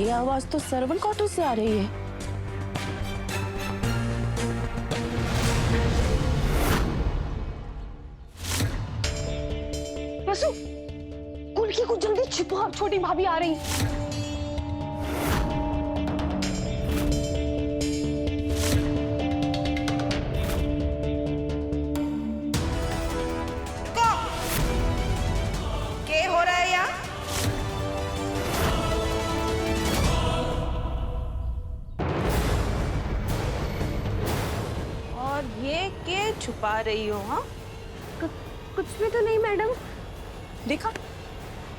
ये आवाज तो सर्वेंट क्वार्टर से आ रही है। वसु, कुल्की को जल्दी छिपा, छोटी भाभी आ रही। क्या हो रहा है यहाँ? और ये क्या छुपा रही हो? हाँ, कुछ भी तो नहीं मैडम। दिखा।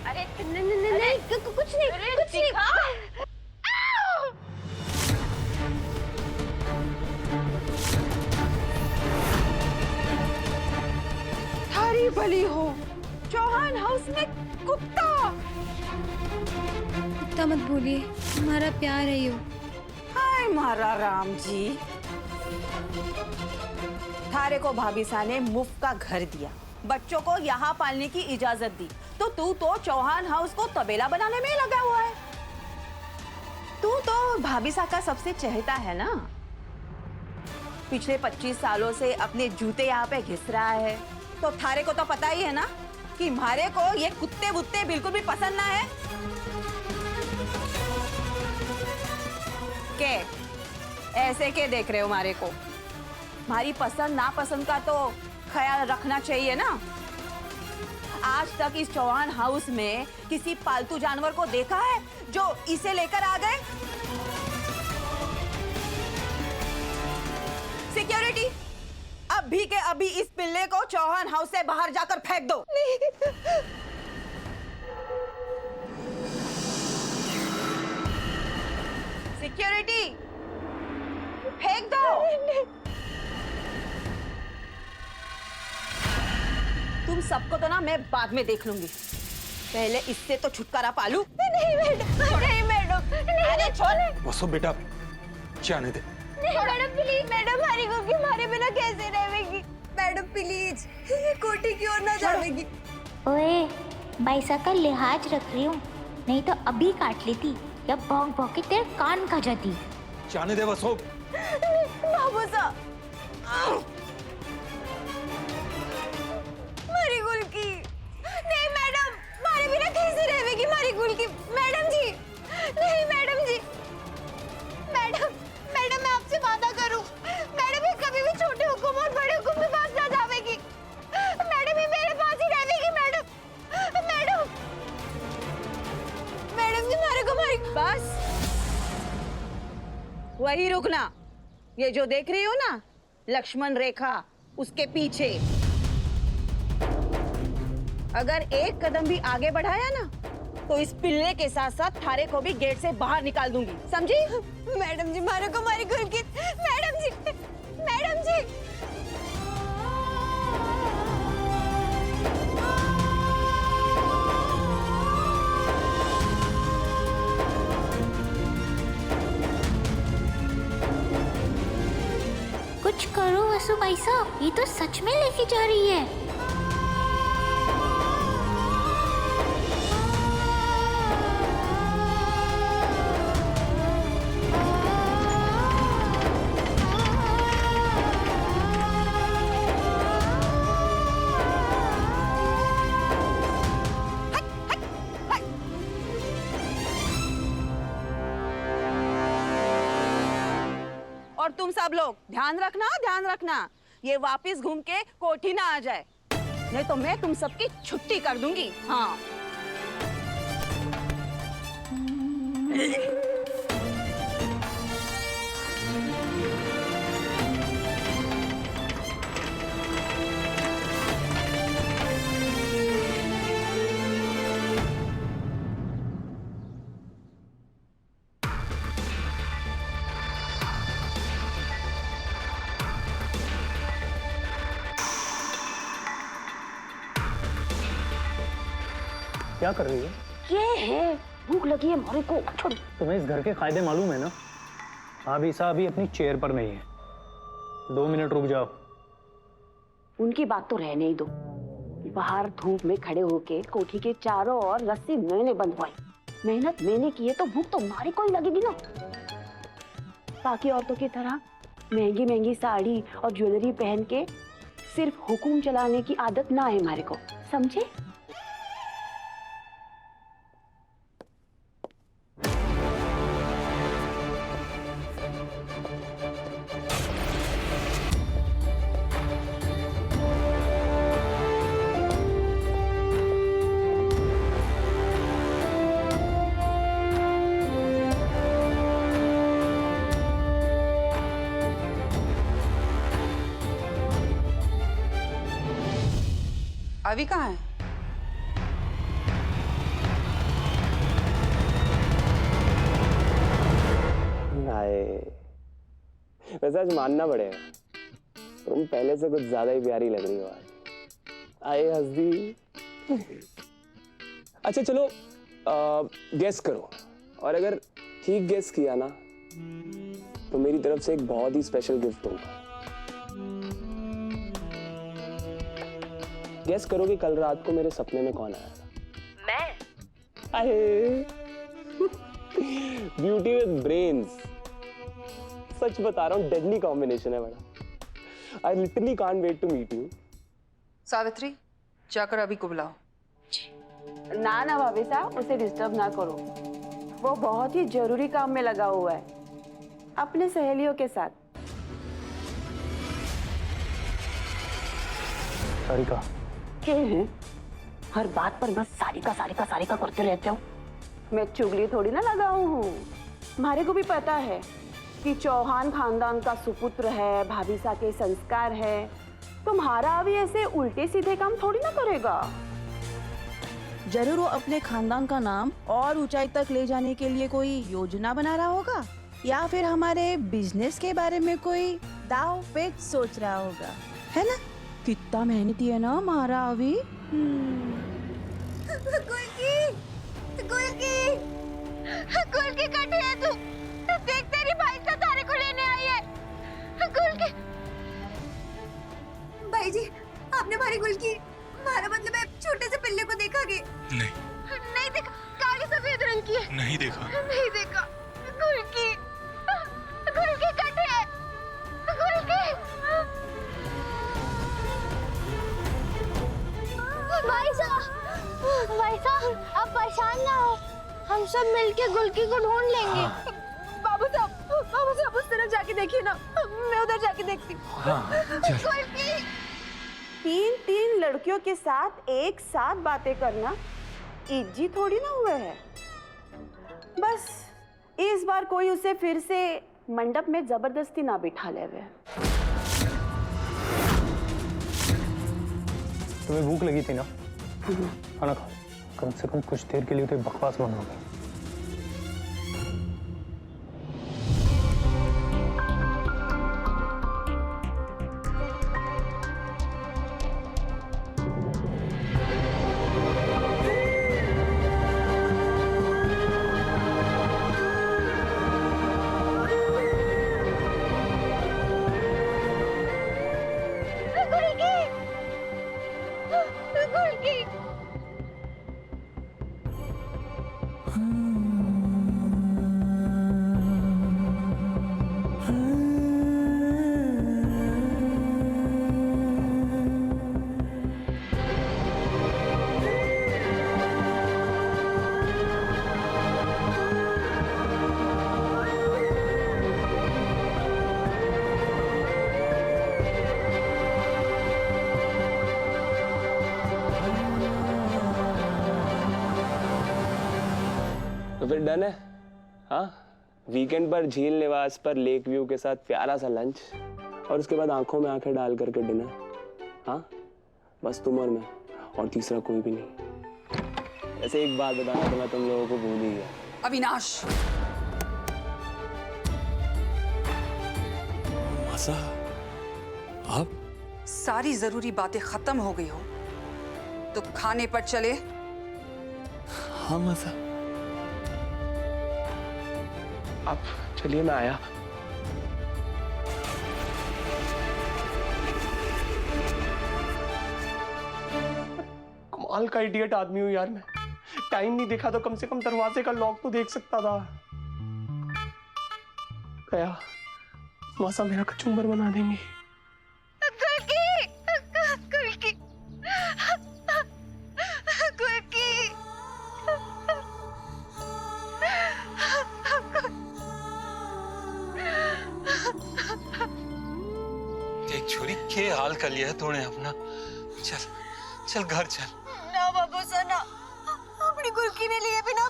अरे नहीं, कुछ नहीं, कुछ नहीं। थारी भली हो, चौहान हाउस में कुत्ता। कुत्ता मत बोलिए, हमारा प्यार है यो। हाय मारा राम जी, थारे को भाभी सा ने मुफ्त का घर दिया, बच्चों को यहाँ पालने की इजाजत दी, तो तू तो चौहान हाउस को तबेला बनाने में लगा हुआ है। तू तो भाभी सा का सबसे चहेता है ना। पिछले 25 सालों से अपने जूते यहाँ पे घिस रहा है, तो थारे को तो पता ही है ना कि मारे को ये कुत्ते वुत्ते बिल्कुल भी पसंद ना है। के ऐसे के देख रहे हो मारे को? हमारी पसंद नापसंद का तो ख्याल रखना चाहिए ना। आज तक इस चौहान हाउस में किसी पालतू जानवर को देखा है जो इसे लेकर आ गए? सिक्योरिटी, अभी के अभी इस पिल्ले को चौहान हाउस से बाहर जाकर फेंक दो। सिक्योरिटी, फेंक दो। तुम सबको तो ना मैं बाद में देख लूंगी, पहले इससे तो छुटकारा पालू। नहीं मैडम, नहीं मैडम, अरे छोड़। वसु बेटा, जाने दे। नहीं मैडम प्लीज, मैडम हमारी कुल्की हमारे बिना कैसे रहेगी? मैडम प्लीज, ये कोठी की ओर ना जाएगी। ओए, बाईसा का लिहाज रख रही हूँ, नहीं तो अभी काट लेती या भौंक भौंक के तेरे कान खा जाती। जाने दे वसु। बाबू साहब, हमारी कुल्की। नहीं मैडम, हमारे बिना कैसे रहेगी हमारी कुल्की? मैडम जी, नहीं मैडम जी, मैडम, मैडम मैं आपसे वादा करूं, मैडम ये कभी भी छोटे हुकुम और बड़े हुकुम के पास ना जाएगी। मैडम ये मेरे पास ही रहेगी। मैडम, मैडम, मैडम जी हमारे को हमारी बस वही रुकना। ये जो देख रही हो ना लक्ष्मण रेखा, उसके पीछे अगर एक कदम भी आगे बढ़ाया ना तो इस पिल्ले के साथ साथ थारे को भी गेट से बाहर निकाल दूंगी, समझी? मैडम जी मारो को हमारी कुल्की। मैडम जी, मैडम जी। कुछ करो वसु बाईसा, ये तो सच में लेके जा रही है। और तुम सब लोग ध्यान रखना, ये वापस घूम के कोठी ना आ जाए, नहीं तो मैं तुम सबकी छुट्टी कर दूंगी। हाँ। क्या कर रही है? ये है, भूख लगी है हमारे को। छोड़। तुम्हें इस घर के कायदे मालूम है ना? भाभी साहब अभी अपनी चेयर पर नहीं है, 2 मिनट रुक जाओ। उनकी बात तो रहने ही दो। बाहर धूप में खड़े होके कोठी के चारों ओर रस्सी मैंने बंधवाई, मेहनत मैंने की है तो भूख तो मारे को ही लगेगी ना। बाकी औरतों की तरह महंगी महंगी साड़ी और ज्वेलरी पहन के सिर्फ हुकुम चलाने की आदत ना है हमारे को, समझे? अभी कहाँ है? हाय, वैसे आज मानना पड़ेगा, तुम पहले से कुछ ज्यादा ही प्यारी लग रही हो आज। आए हंसदी। अच्छा चलो गेस करो, और अगर ठीक गेस किया ना तो मेरी तरफ से एक बहुत ही स्पेशल गिफ्ट होगा। गेस करो कि कल रात को मेरे सपने में कौन आया था? मैं। अरे ब्यूटी विद ब्रेन्स, सच बता रहा हूँ, डेडली कॉम्बिनेशन है बड़ा। I literally can't wait to meet you. Savitri, जाकर अभी को बुलाओ। ना ना भाभी साहब, उसे डिस्टर्ब ना करो, वो बहुत ही जरूरी काम में लगा हुआ है अपने सहेलियों के साथ। सारिका, क्या है? हर बात पर बस सारिका सारिका सारिका करते रहते हो। मैं चुगली थोड़ी ना लगाऊ हूँ, हमारे को भी पता है कि चौहान खानदान का सुपुत्र है, भाभीसा के संस्कार है, तुम्हारा अभी ऐसे उल्टे सीधे काम थोड़ी ना करेगा। जरूर वो अपने खानदान का नाम और ऊंचाई तक ले जाने के लिए कोई योजना बना रहा होगा, या फिर हमारे बिजनेस के बारे में कोई दाव पेच सोच रहा होगा, है ना? कितना मेहनती है ना हमारा अभी। गुल्की कटे है तू, देख तेरी भाई का तारे को लेने आई है। गुल्की, भाई जी आपने हमारी गुल्की, हमारा मतलब है छोटे से पिल्ले को देखा कि नहीं देखा? काली सफेद रंग की है। नहीं देखा। नहीं देखा। गुल्की, गुल्की कटे है। गुल्की, भाई साहब आप परेशान ना हो, हम सब मिलके गुल्की को ढूंढ लेंगे। बाबू साहब उस तरफ जाके देखिए ना, मैं उधर जाके देखती हूँ। गुल्की, तीन लड़कियों के साथ एक साथ बातें करना इज्जी थोड़ी ना हुए है। बस इस बार कोई उसे फिर से मंडप में जबरदस्ती ना बिठा ले। तुम्हें भूख लगी थी ना? खाना खाओ, कम से कम कुछ देर के लिए तो बकवास बंद हो गई। तो फिर डन है? हाँ, वीकेंड पर झील निवास पर लेक व्यू के साथ प्यारा सा लंच, और उसके बाद आंखों में आंखें डाल करके डिनर। हाँ, बस तुम और मैं, और तीसरा कोई भी नहीं। ऐसे एक बात बताना तो मैं तुम लोगों को भूल ही गया। अविनाश, मासा, आप? सारी जरूरी बातें खत्म हो गई हो तो खाने पर चले। हाँ मासा। आप चलिए, मैं आया। कमाल का इडियट आदमी हूं यार मैं। टाइम नहीं देखा तो कम से कम दरवाजे का लॉक तो देख सकता था। गया मासा मेरा कचूमर बना देंगे। कुल्की देख छोरी के हाल कर लिया है तूने अपना। चल चल घर चल। ना बाबू सना, अपनी कुल्की ने लिए बिना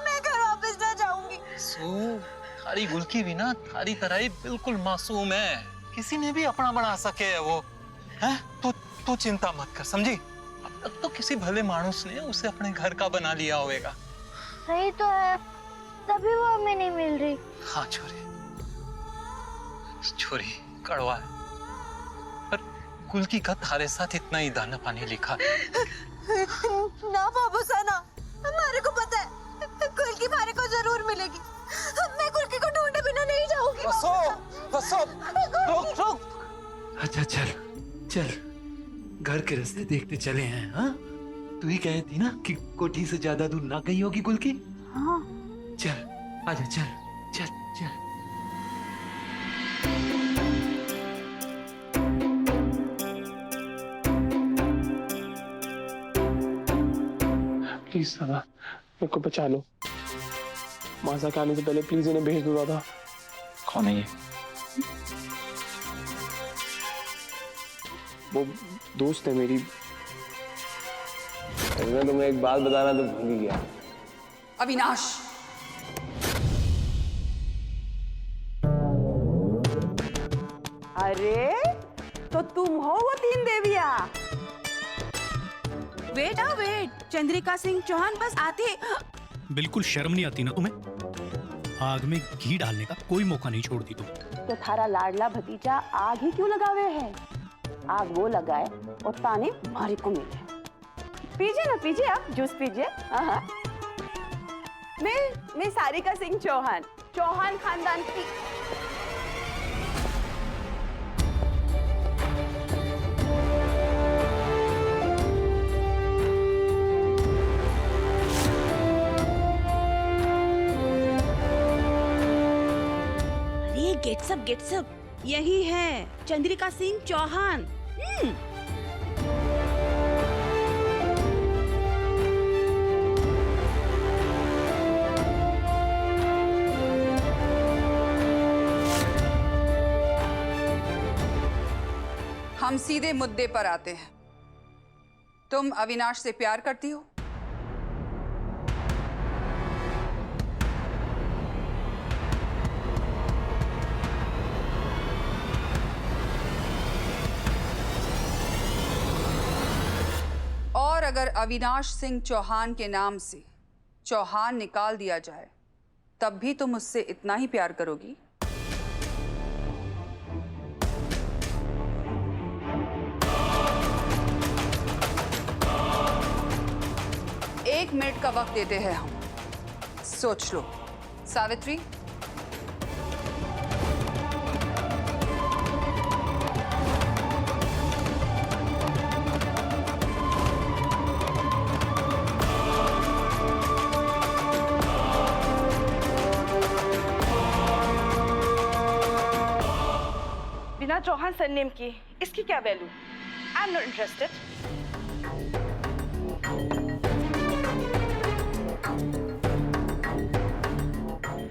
मैं घर वापस ना जाऊंगी। थारी गुलकी भी ना थारी तरह ही बिल्कुल मासूम है, किसी ने भी अपना बना सके है वो। है तू चिंता मत कर, समझी? अब तक तो किसी भले मानुस ने उसे अपने घर का बना लिया होगा। सही तो है, तभी वो हमें नहीं मिल रही। हाँ छोरी, छोरी कड़वा है, पर गुलकी का थारे साथ इतना ही दाना पानी लिखा है। ना बाबू सना, हमारे को पता है कुल्की हमारे को जरूर मिलेगी। मैं कुल्की को ढूंढे बिना नहीं जाऊंगी। रुक। अच्छा चल चल, घर के रास्ते देखते चले हैं। हाँ तू ही कही थी ना कि कोठी से ज्यादा दूर ना गई होगी गुलकी। हाँ चल आजा, चल चल चल। प्लीज साला मेरे को बचा लो। मासा के आने से पहले प्लीज इन्हें भेज दो दादा। कौन है ये? वो दोस्त है मेरी। मैं तुम्हें एक बात बताना तो भूल ही गया। अविनाश, अरे तो तुम हो वो तीन देवियां? वेट, चंद्रिका सिंह चौहान बस आते। बिल्कुल शर्म नहीं आती ना तुम्हें? आग में घी डालने का कोई मौका नहीं छोड़ती तुम। तो थारा लाडला भतीजा आग ही क्यों लगावे है? आग वो लगाए और ताने मारे को मिले। पीजिए ना, पीजिए, आप जूस पीजिए। हाँ। मैं सारिका सिंह चौहान, चौहान खानदान की। अरे गेट्सअप, यही है चंद्रिका सिंह चौहान। हम सीधे मुद्दे पर आते हैं। तुम अविनाश से प्यार करती हो? और अगर अविनाश सिंह चौहान के नाम से चौहान निकाल दिया जाए तब भी तुम उससे इतना ही प्यार करोगी? एक मिनट का वक्त देते हैं हम, सोच लो। सावित्री, बिना चौहान सरनेम की इसकी क्या value? I am not interested.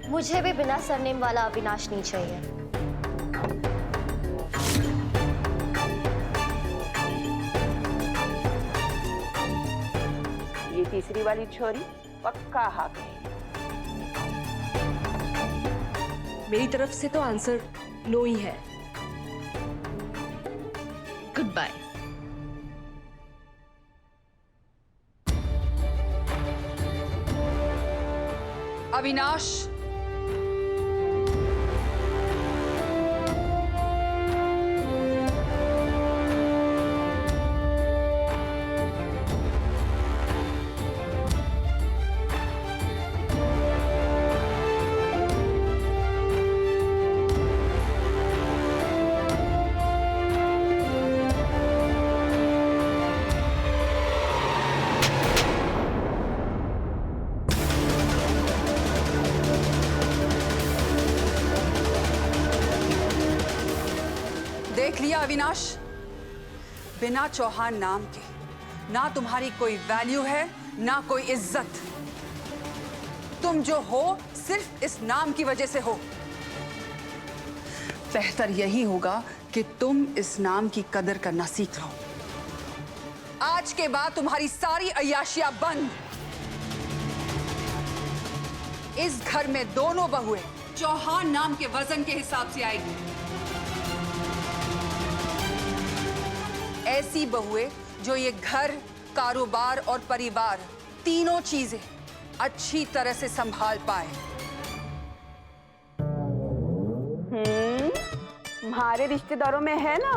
मुझे भी बिना सरनेम वाला अविनाश नहीं चाहिए। ये तीसरी वाली छोरी पक्का हाक है। मेरी तरफ से तो आंसर नो ही है। Good bye. अविनाश, लिया अविनाश? बिना चौहान नाम के ना तुम्हारी कोई वैल्यू है ना कोई इज्जत। तुम जो हो सिर्फ इस नाम की वजह से हो। बेहतर यही होगा कि तुम इस नाम की कदर करना सीख लो। आज के बाद तुम्हारी सारी अय्याशियां बंद। इस घर में दोनों बहुएं चौहान नाम के वजन के हिसाब से आएगी। ऐसी बहुएं जो ये घर, कारोबार और परिवार तीनों चीजें अच्छी तरह से संभाल पाए। हमारे रिश्तेदारों में है ना।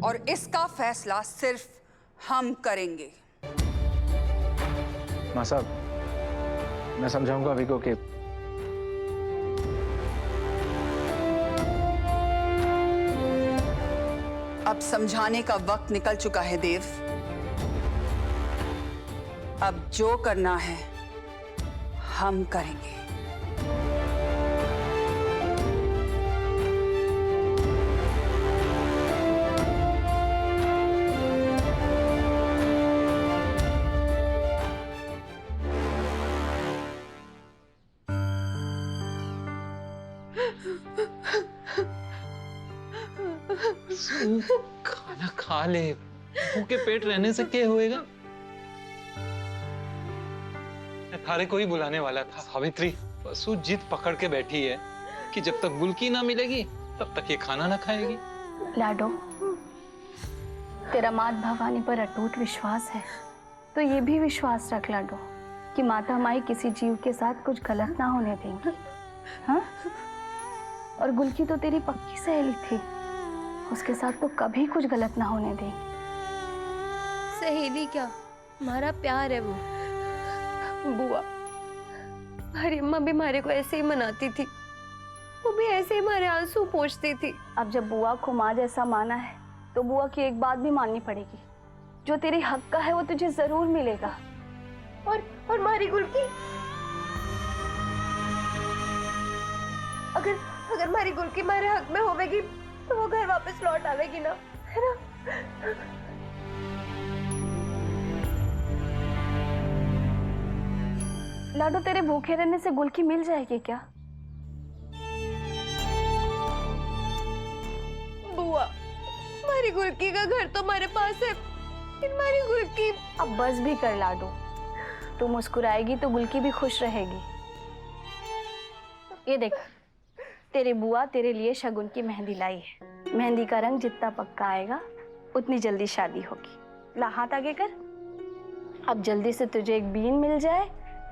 और इसका फैसला सिर्फ हम करेंगे। माँ साहब, मैं समझाऊंगा अभी को कि अब समझाने का वक्त निकल चुका है देव। अब जो करना है हम करेंगे। खाना खा ले, भूखे पेट रहने से क्या होएगा? मैं थारे को ही बुलाने वाला था। सावित्री पशु जिद पकड़ के बैठी है कि जब तक गुलकी ना मिलेगी तब तक ये खाना ना खाएगी। लाडो, तेरा मात भवानी पर अटूट विश्वास है, तो ये भी विश्वास रख लाडो कि माता माई किसी जीव के साथ कुछ गलत ना होने देंगी। हाँ? और गुलकी तो तेरी पक्की सहेली थी, उसके साथ तो कभी कुछ गलत ना होने देंगी। सहेली क्या, हमारा प्यार है वो। बुआ, हमारी अम्मा भी हमारे को ऐसे ही मनाती थी, वो भी ऐसे ही हमारे आंसू पोंछती थी। अब जब बुआ को माँ जैसा माना है तो बुआ की एक बात भी माननी पड़ेगी, जो तेरी हक का है वो तुझे जरूर मिलेगा। और हमारी गुलकी, अगर हमारी गुलकी हमारे हक में होवेगी तो वो घर वापस लौट आवेगी ना, है ना? लाडो, तेरे भूखे रहने से गुलकी मिल जाएगी क्या? बुआ, हमारी गुलकी का घर तो हमारे पास है, हमारी गुलकी। अब बस भी कर लाडो, तू मुस्कुराएगी तो गुलकी भी खुश रहेगी। ये देख, तेरी बुआ तेरे लिए शगुन की मेहंदी लाई है। मेहंदी का रंग जितना पक्का आएगा उतनी जल्दी शादी होगी। ला हाथ आगे कर। अब जल्दी से तुझे एक बीन मिल जाए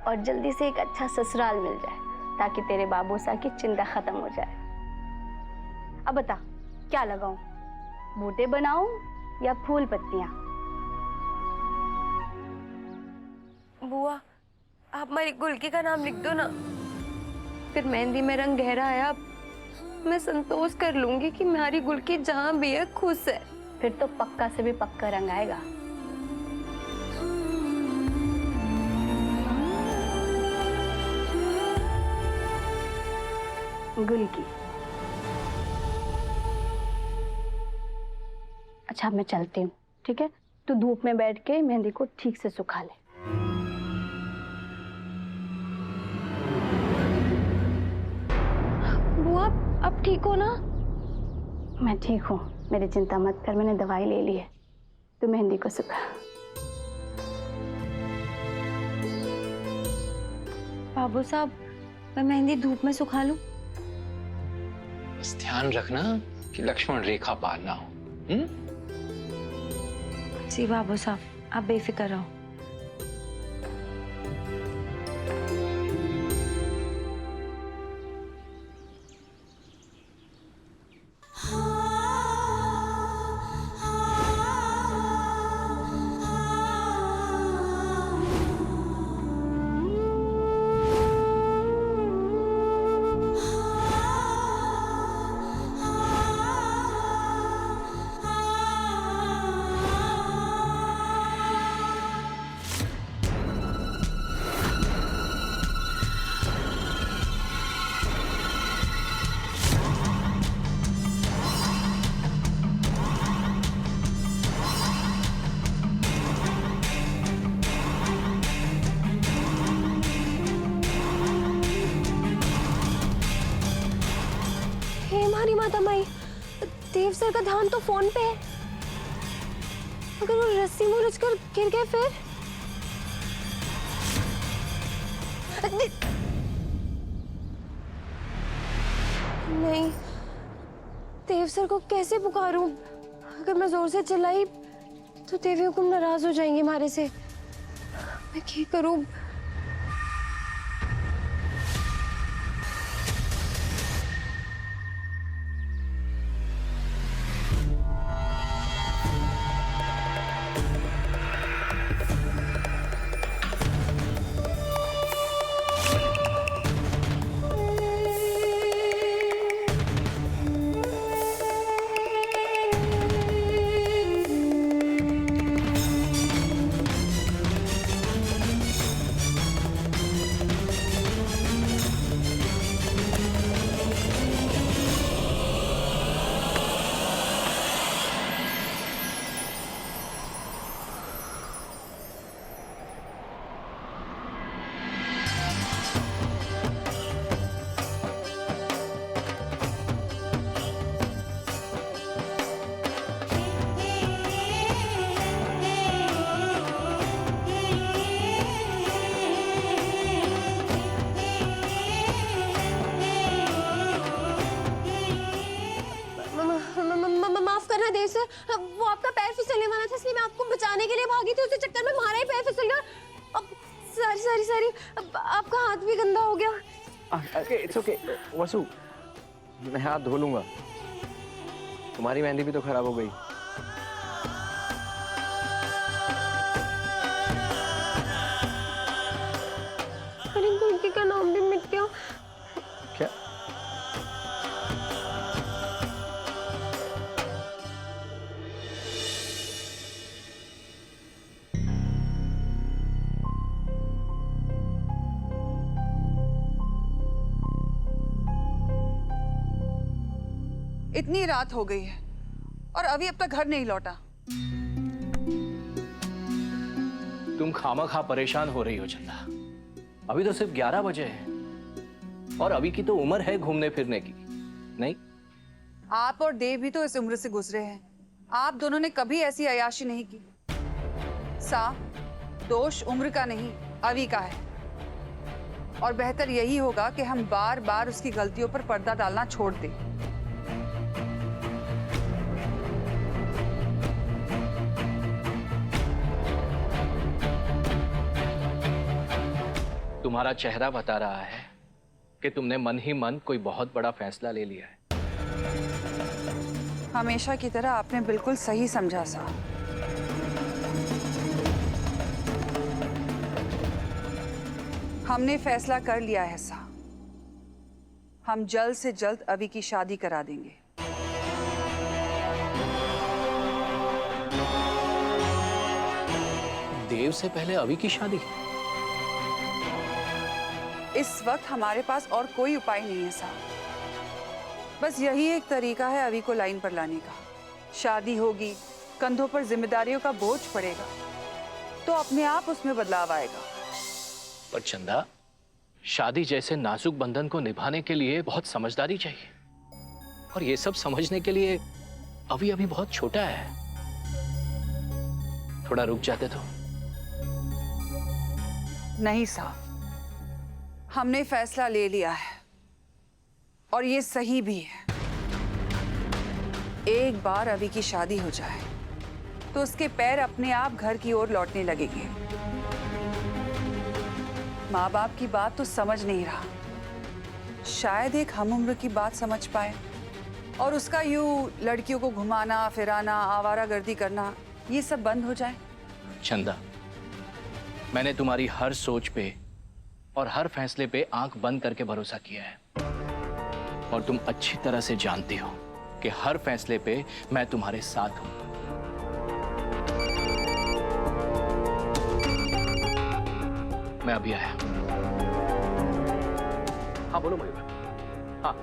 और जल्दी से एक अच्छा ससुराल मिल जाए, ताकि तेरे बाबूसा की चिंता खत्म हो जाए। अब बता, क्या लगाऊं? बूटे बनाऊं या फूल पत्तियां? बुआ, आप हमारी गुलकी का नाम लिख दो ना, फिर मेहंदी में रंग गहरा आया, मैं संतोष कर लूंगी कि हमारी गुलकी जहां भी है खुश है। फिर तो पक्का से भी पक्का रंग आएगा। गुलकी, अच्छा मैं चलती हूँ, ठीक है? तू धूप में बैठ के मेहंदी को ठीक से सुखा ले। बुआ, अब ठीक हो ना? मैं ठीक हूँ, मेरी चिंता मत कर, मैंने दवाई ले ली है। तू मेहंदी को सुखा। बाबू साहब, मैं मेहंदी धूप में सुखा लूं? बस ध्यान रखना कि लक्ष्मण रेखा पार ना हो। जी बाबू साहब, आप बेफिक्र रहो। माता माई, देव सर का ध्यान तो फोन पे है। अगर वो रस्सी में उलझकर गिर गए फिर? नहीं, देव सर को कैसे पुकारूं? अगर मैं जोर से चिल्लाई तो देवी हुकुम नाराज हो जाएंगे हमारे से। मैं क्या करूं? माफ करना देव सर, वो आपका पैर फिसलने वाला था इसलिए मैं आपको बचाने के लिए भागी थी। उसी चक्कर में हमारा ही पैर फिसल गया। अब सॉरी आपका हाथ भी गंदा हो गया। ओके, इट्स ओके वसु, मैं हाथ धो लूंगा। तुम्हारी मेहंदी भी तो खराब हो गई। अरे गुलकी का नाम भी मिट गया। क्या? इतनी रात हो गई है और अभी अब तक घर नहीं लौटा। तुम खामखा परेशान हो रही हो चंदा। अभी तो सिर्फ 11 बजे हैं और अभी की तो उम्र है घूमने फिरने की, नहीं? आप और देव भी तो इस उम्र से गुजरे हैं। आप दोनों ने कभी ऐसी अय्याशी नहीं की। दोष उम्र का नहीं, अभी का है। और बेहतर यही होगा कि हम बार बार उसकी गलतियों पर पर्दा डालना छोड़ दें। तुम्हारा चेहरा बता रहा है कि तुमने मन ही मन कोई बहुत बड़ा फैसला ले लिया है। हमेशा की तरह आपने बिल्कुल सही समझा साहब। हमने फैसला कर लिया है साहब। हम जल्द से जल्द अभी की शादी करा देंगे। देव से पहले अभी की शादी? इस वक्त हमारे पास और कोई उपाय नहीं है साहब। बस यही एक तरीका है अभी को लाइन पर लाने का। शादी होगी, कंधों पर जिम्मेदारियों का बोझ पड़ेगा, तो अपने आप उसमें बदलाव आएगा। पर चंदा, शादी जैसे नाजुक बंधन को निभाने के लिए बहुत समझदारी चाहिए, और ये सब समझने के लिए अभी अभी बहुत छोटा है। थोड़ा रुक जाते तो। नहीं साहब, हमने फैसला ले लिया है और ये सही भी है। एक बार अभी की शादी हो जाए तो उसके पैर अपने आप घर की ओर लौटने लगेंगे। माँ बाप की बात तो समझ नहीं रहा, शायद एक हम उम्र की बात समझ पाए, और उसका यूं लड़कियों को घुमाना फिराना, आवारागर्दी करना, ये सब बंद हो जाए। चंदा, मैंने तुम्हारी हर सोच पे और हर फैसले पे आंख बंद करके भरोसा किया है, और तुम अच्छी तरह से जानती हो कि हर फैसले पे मैं तुम्हारे साथ हूं। मैं अभी आया। हाँ बोलो मयूर। हाँ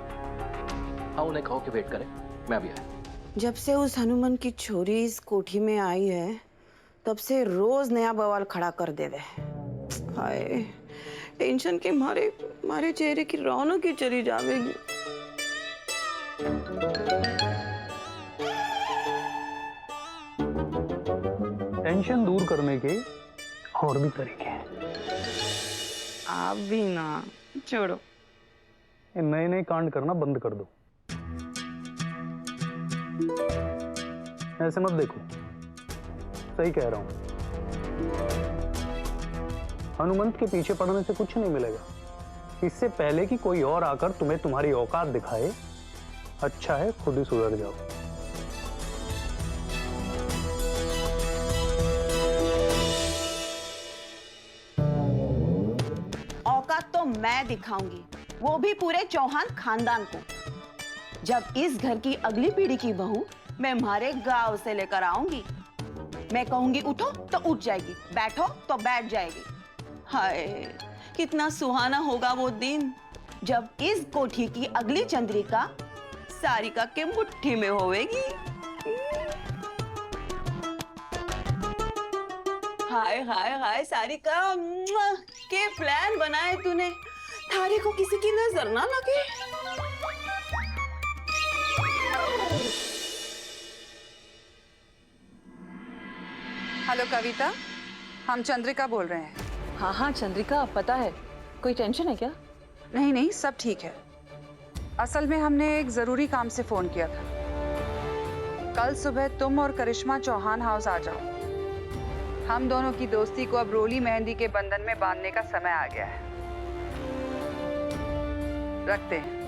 हाँ, उन्हें कहो कि वेट करें, मैं अभी आया। जब से उस हनुमान की छोरी इस कोठी में आई है, तब से रोज नया बवाल खड़ा कर दे रहे। हाय, टेंशन के मारे चेहरे की रौनक ही चली जाएगी। टेंशन दूर करने के और भी तरीके हैं। आप भी ना, छोड़ो। ये नए नए कांड करना बंद कर दो। ऐसे मत देखो, सही कह रहा हूं। हनुमंत के पीछे पड़ने से कुछ नहीं मिलेगा। इससे पहले कि कोई और आकर तुम्हें तुम्हारी औकात दिखाए, अच्छा है खुद ही सुधर जाओ। औकात तो मैं दिखाऊंगी, वो भी पूरे चौहान खानदान को। जब इस घर की अगली पीढ़ी की बहू मैं हमारे गांव से लेकर आऊंगी, मैं कहूंगी उठो तो उठ जाएगी, बैठो तो बैठ जाएगी। हाय, कितना सुहाना होगा वो दिन जब इस कोठी की अगली चंद्रिका सारिका के मुट्ठी में होवेगी। हाय हाय हाय सारिका, के प्लान बनाए तूने, थारे को किसी की नजर ना लगे। हेलो कविता, हम चंद्रिका बोल रहे हैं। हाँ हाँ चंद्रिका, पता है। कोई टेंशन है क्या? नहीं नहीं, सब ठीक है। असल में हमने एक जरूरी काम से फोन किया था। कल सुबह तुम और करिश्मा चौहान हाउस आ जाओ। हम दोनों की दोस्ती को अब रोली मेहंदी के बंधन में बांधने का समय आ गया है। रखते हैं।